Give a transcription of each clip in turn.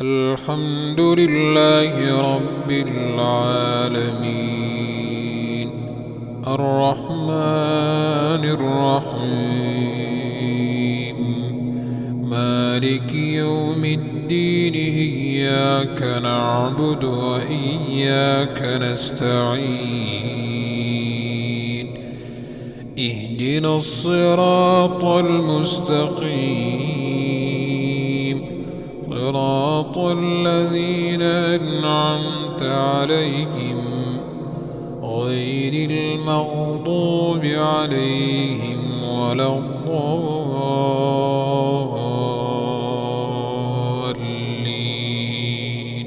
الحمد لله رب العالمين الرحمن الرحيم مالك يوم الدين إياك نعبد وإياك نستعين اهدنا الصراط المستقيم صراط الذين أنعمت عليهم غير المغضوب عليهم ولا الضالين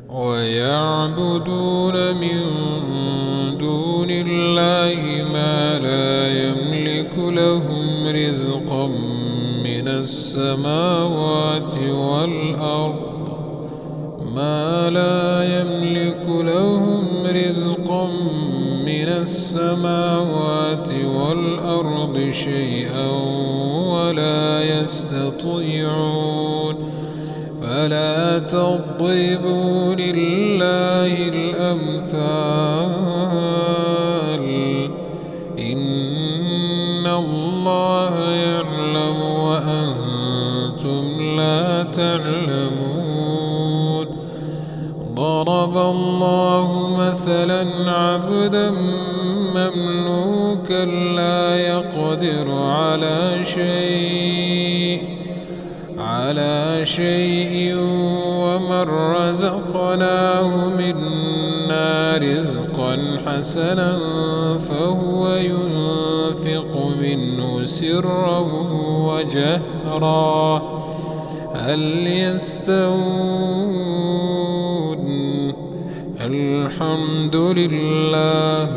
ويعبدون من دون الله ما لا يملك لهم رزقا من السماوات والأرض ما لا يملك لهم رزقا من السماوات والأرض شيئا ولا يستطيعون فلا تضربوا لله الأمثال إن الله يعلم وأنتم لا تعلمون ضرب الله مثلا عبدا مملوكا لا يقدر على شيء ومن رزقناه منا رزقا حسنا فهو ينفق منه سرا وجهرا هل يستوون الحمد لله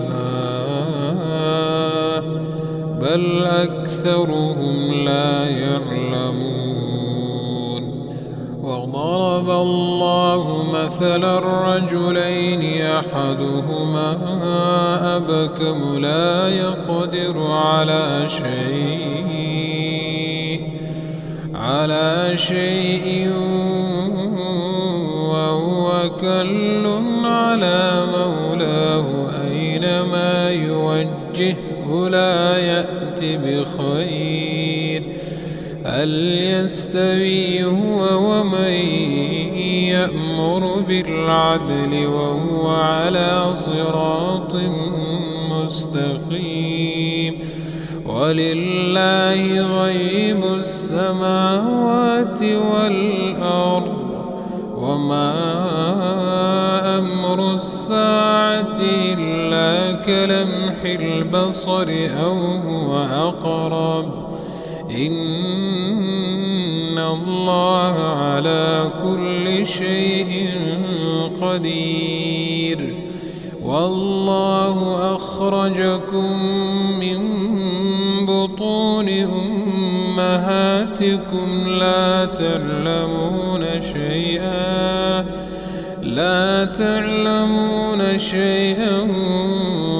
بل أكثرهم لا يعلمون وضرب الله مثلا رجلين أحدهما أبكم لا يقدر على شيء وهو كل على مولاه أينما يوجهه لا يأتي بخير هل يستوي هو ومن يأمر بالعدل وهو على صراط مستقيم ولله غيب السماوات والأرض وما أمر الساعة إلا كلمح البصر أو هو أقرب إن الله على كل شيء قدير والله أخرجكم من بطون أمهاتكم لا تعلمون شيئا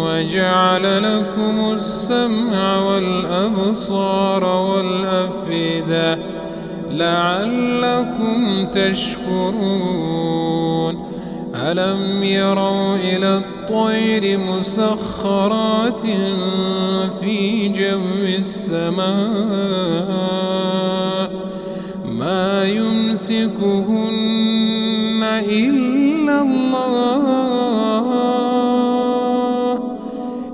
وجعل لكم السمع والأبصار والأفئدة لعلكم تشكرون ألم يروا إلى الطير مسخرات في جو السماء ما يمسكهن إلا الله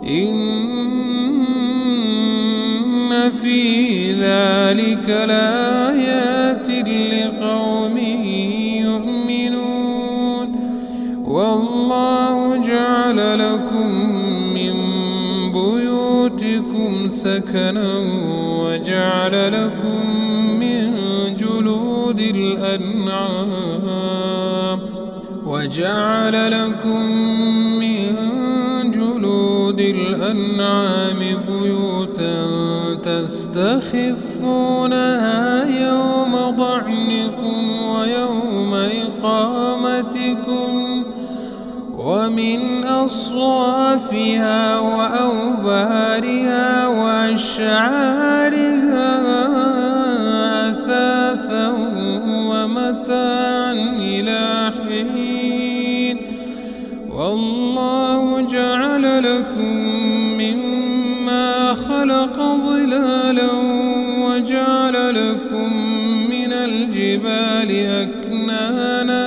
إن في ذلك لآيات لقوم يؤمنون والله جعل لكم من بيوتكم سكنا وجعل لكم من جلود الأنعام بيوتا تستخفونها يوم ضعنكم ويوم إقامتكم ومن أصوافها وأوبارها وأشعارها أثاثا أذى ومتاعا إلى حين والله جعل لكم مما خلق ظلالا وجعل لكم من الجبال أكنانا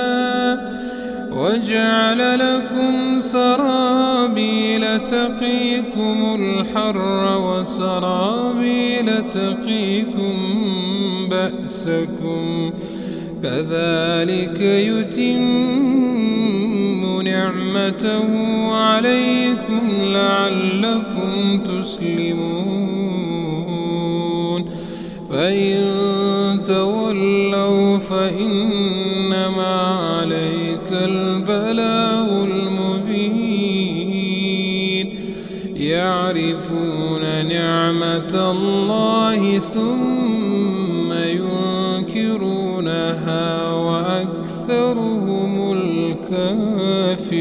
وجعل لكم سرابيل تقيكم الحر وسرابيل تقيكم بأسكم كذلك يتم نعمته عليكم لعلكم تسلمون فإن تولوا فإنما عليك البلاغ المبين يعرفون نعمة الله ثم ينكرونها وأكثرهم الكافرون.